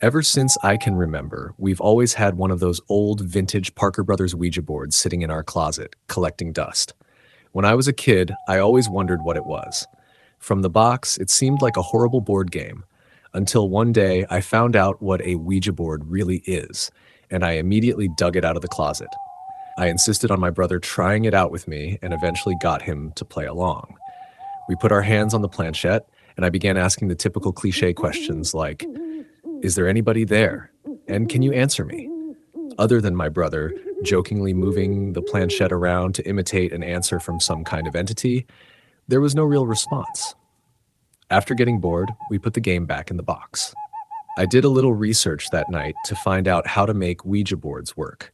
Ever since I can remember, we've always had one of those old vintage Parker Brothers Ouija boards sitting in our closet, collecting dust. When I was a kid, I always wondered what it was. From the box, it seemed like a horrible board game, until one day I found out what a Ouija board really is, and I immediately dug it out of the closet. I insisted on my brother trying it out with me and eventually got him to play along. We put our hands on the planchette, and I began asking the typical cliche questions like, is there anybody there? And can you answer me? Other than my brother, jokingly moving the planchette around to imitate an answer from some kind of entity, there was no real response. After getting bored, we put the game back in the box. I did a little research that night to find out how to make Ouija boards work.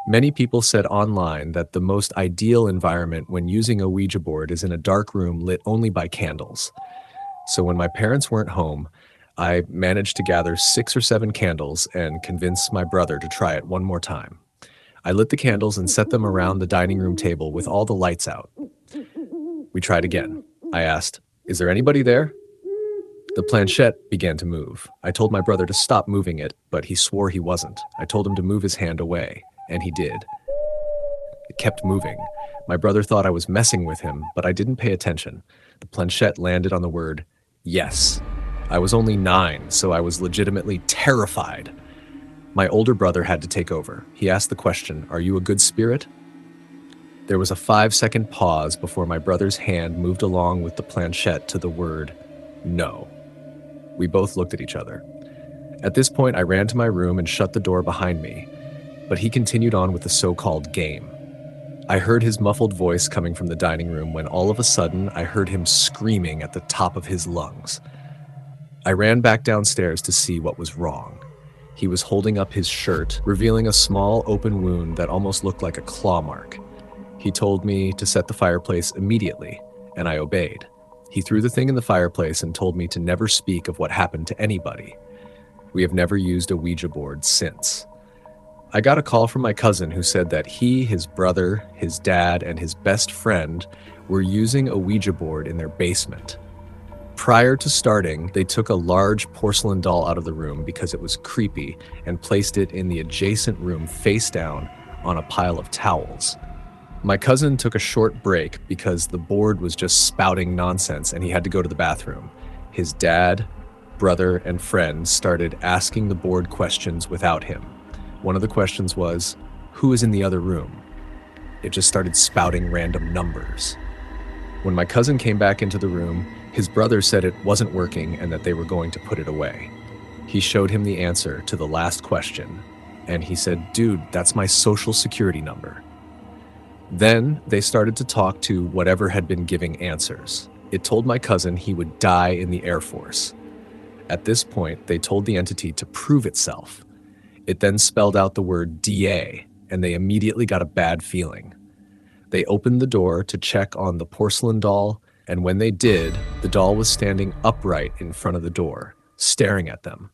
Many people said online that the most ideal environment when using a Ouija board is in a dark room lit only by candles. So when my parents weren't home, I managed to gather 6 or 7 candles and convince my brother to try it one more time. I lit the candles and set them around the dining room table with all the lights out. We tried again. I asked, is there anybody there? The planchette began to move. I told my brother to stop moving it, but he swore he wasn't. I told him to move his hand away, and he did. It kept moving. My brother thought I was messing with him, but I didn't pay attention. The planchette landed on the word, yes. I was only 9, so I was legitimately terrified. My older brother had to take over. He asked the question, are you a good spirit? There was a 5-second pause before my brother's hand moved along with the planchette to the word, no. We both looked at each other. At this point, I ran to my room and shut the door behind me, but he continued on with the so-called game. I heard his muffled voice coming from the dining room when all of a sudden I heard him screaming at the top of his lungs. I ran back downstairs to see what was wrong. He was holding up his shirt, revealing a small open wound that almost looked like a claw mark. He told me to set the fireplace immediately, and I obeyed. He threw the thing in the fireplace and told me to never speak of what happened to anybody. We have never used a Ouija board since. I got a call from my cousin who said that he, his brother, his dad, and his best friend were using a Ouija board in their basement. Prior to starting, they took a large porcelain doll out of the room because it was creepy and placed it in the adjacent room face down on a pile of towels. My cousin took a short break because the board was just spouting nonsense and he had to go to the bathroom. His dad, brother, and friend started asking the board questions without him. One of the questions was, who is in the other room? It just started spouting random numbers. When my cousin came back into the room, his brother said it wasn't working and that they were going to put it away. He showed him the answer to the last question, and he said, dude, that's my social security number. Then they started to talk to whatever had been giving answers. It told my cousin he would die in the Air Force. At this point, they told the entity to prove itself. It then spelled out the word DA, and they immediately got a bad feeling. They opened the door to check on the porcelain doll, and when they did, the doll was standing upright in front of the door, staring at them.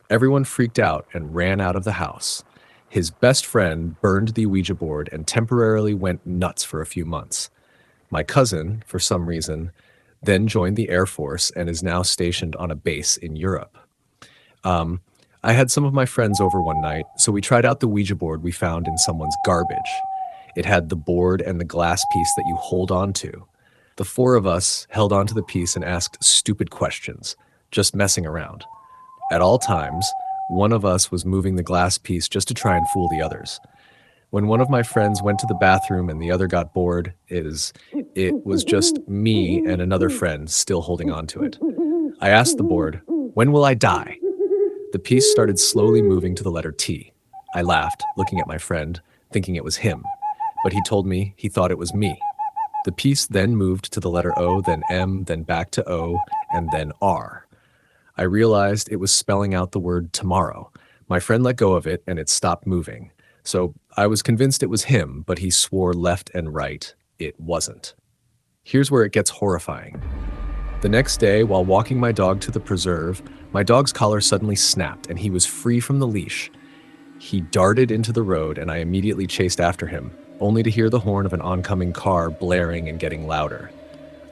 Everyone freaked out and ran out of the house. His best friend burned the Ouija board and temporarily went nuts for a few months. My cousin, for some reason, then joined the Air Force and is now stationed on a base in Europe. I had some of my friends over one night, so we tried out the Ouija board we found in someone's garbage. It had the board and the glass piece that you hold on to. The 4 of us held onto the piece and asked stupid questions, just messing around. At all times, one of us was moving the glass piece just to try and fool the others. When one of my friends went to the bathroom and the other got bored, it was just me and another friend still holding on to it. I asked the board, when will I die? The piece started slowly moving to the letter T. I laughed, looking at my friend, thinking it was him, but he told me he thought it was me. The piece then moved to the letter O, then M, then back to O, and then R. I realized it was spelling out the word tomorrow. My friend let go of it and it stopped moving. So I was convinced it was him, but he swore left and right it wasn't. Here's where it gets horrifying. The next day, while walking my dog to the preserve, my dog's collar suddenly snapped and he was free from the leash. He darted into the road and I immediately chased after him, only to hear the horn of an oncoming car blaring and getting louder.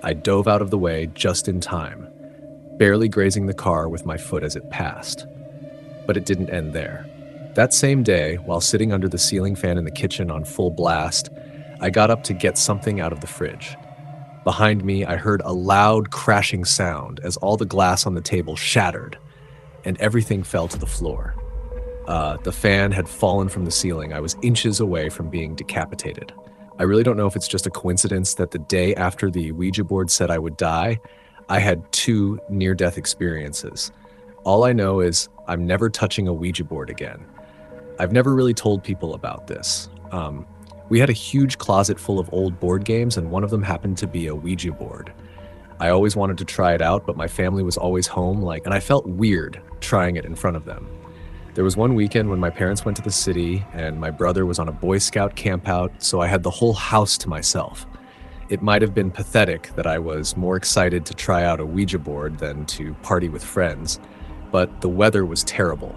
I dove out of the way just in time, barely grazing the car with my foot as it passed. But it didn't end there. That same day, while sitting under the ceiling fan in the kitchen on full blast, I got up to get something out of the fridge. Behind me, I heard a loud crashing sound as all the glass on the table shattered and everything fell to the floor. The fan had fallen from the ceiling. I was inches away from being decapitated. I really don't know if it's just a coincidence that the day after the Ouija board said I would die, I had two near-death experiences. All I know is I'm never touching a Ouija board again. I've never really told people about this. We had a huge closet full of old board games, and one of them happened to be a Ouija board. I always wanted to try it out, but my family was always home, and I felt weird trying it in front of them. There was one weekend when my parents went to the city, and my brother was on a Boy Scout campout, so I had the whole house to myself. It might have been pathetic that I was more excited to try out a Ouija board than to party with friends, but the weather was terrible,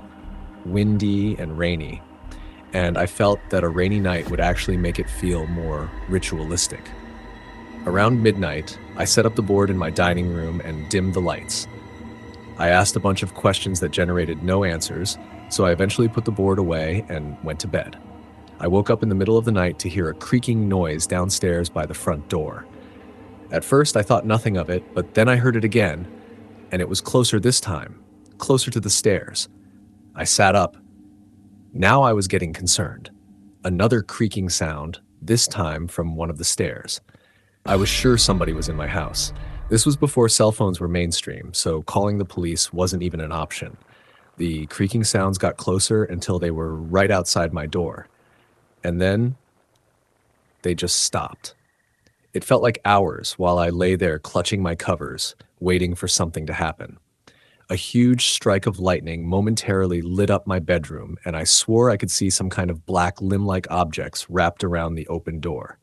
windy and rainy, and I felt that a rainy night would actually make it feel more ritualistic. Around midnight, I set up the board in my dining room and dimmed the lights. I asked a bunch of questions that generated no answers, so I eventually put the board away and went to bed. I woke up in the middle of the night to hear a creaking noise downstairs by the front door. At first, I thought nothing of it, but then I heard it again, and it was closer this time, closer to the stairs. I sat up. Now I was getting concerned. Another creaking sound, this time from one of the stairs. I was sure somebody was in my house. This was before cell phones were mainstream, so calling the police wasn't even an option. The creaking sounds got closer until they were right outside my door. And then they just stopped. It felt like hours while I lay there clutching my covers, waiting for something to happen. A huge strike of lightning momentarily lit up my bedroom, and I swore I could see some kind of black limb-like objects wrapped around the open door.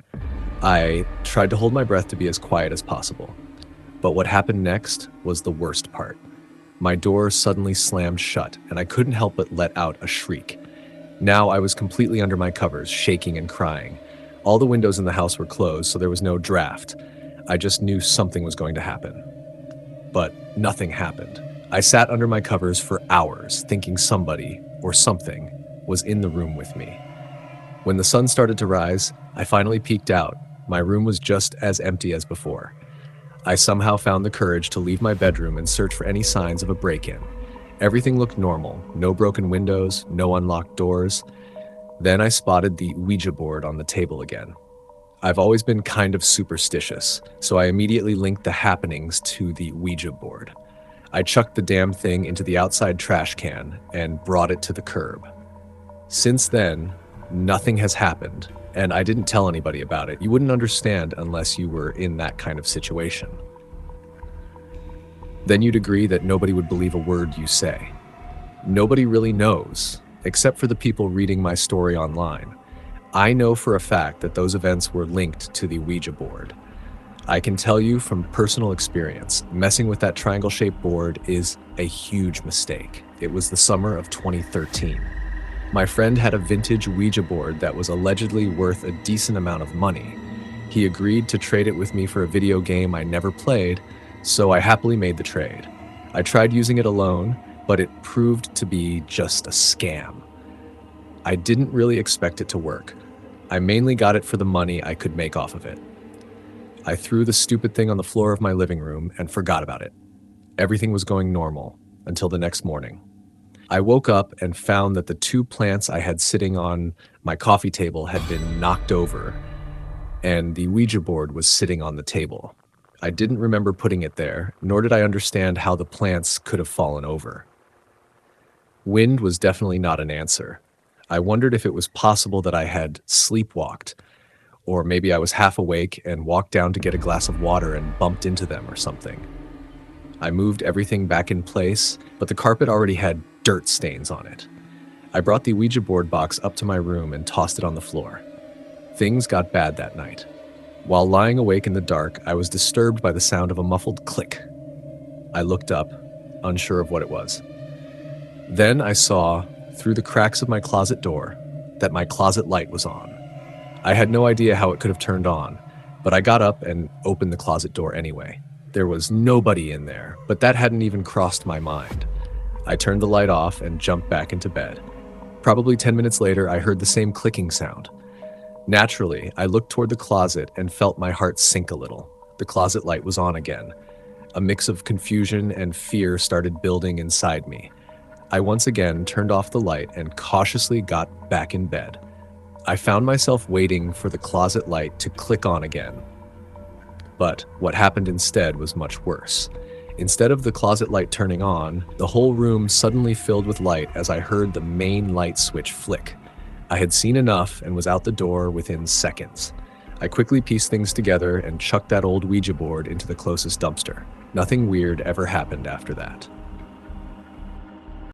I tried to hold my breath to be as quiet as possible. But what happened next was the worst part. My door suddenly slammed shut, and I couldn't help but let out a shriek. Now I was completely under my covers, shaking and crying. All the windows in the house were closed, so there was no draft. I just knew something was going to happen. But nothing happened. I sat under my covers for hours, thinking somebody, or something, was in the room with me. When the sun started to rise, I finally peeked out. My room was just as empty as before. I somehow found the courage to leave my bedroom and search for any signs of a break-in. Everything looked normal, no broken windows, no unlocked doors. Then I spotted the Ouija board on the table again. I've always been kind of superstitious, so I immediately linked the happenings to the Ouija board. I chucked the damn thing into the outside trash can and brought it to the curb. Since then, nothing has happened, and I didn't tell anybody about it. You wouldn't understand unless you were in that kind of situation. Then you'd agree that nobody would believe a word you say. Nobody really knows, except for the people reading my story online. I know for a fact that those events were linked to the Ouija board. I can tell you from personal experience, messing with that triangle-shaped board is a huge mistake. It was the summer of 2013. My friend had a vintage Ouija board that was allegedly worth a decent amount of money. He agreed to trade it with me for a video game I never played, so I happily made the trade. I tried using it alone, but it proved to be just a scam. I didn't really expect it to work. I mainly got it for the money I could make off of it. I threw the stupid thing on the floor of my living room and forgot about it. Everything was going normal until the next morning. I woke up and found that the two plants I had sitting on my coffee table had been knocked over, and the Ouija board was sitting on the table. I didn't remember putting it there, nor did I understand how the plants could have fallen over. Wind was definitely not an answer. I wondered if it was possible that I had sleepwalked, or maybe I was half awake and walked down to get a glass of water and bumped into them or something. I moved everything back in place, but the carpet already had dirt stains on it. I brought the Ouija board box up to my room and tossed it on the floor. Things got bad that night. While lying awake in the dark, I was disturbed by the sound of a muffled click. I looked up, unsure of what it was. Then I saw, through the cracks of my closet door, that my closet light was on. I had no idea how it could have turned on, but I got up and opened the closet door anyway. There was nobody in there, but that hadn't even crossed my mind. I turned the light off and jumped back into bed. Probably 10 minutes later, I heard the same clicking sound. Naturally, I looked toward the closet and felt my heart sink a little. The closet light was on again. A mix of confusion and fear started building inside me. I once again turned off the light and cautiously got back in bed. I found myself waiting for the closet light to click on again. But what happened instead was much worse. Instead of the closet light turning on, the whole room suddenly filled with light as I heard the main light switch flick. I had seen enough and was out the door within seconds. I quickly pieced things together and chucked that old Ouija board into the closest dumpster. Nothing weird ever happened after that.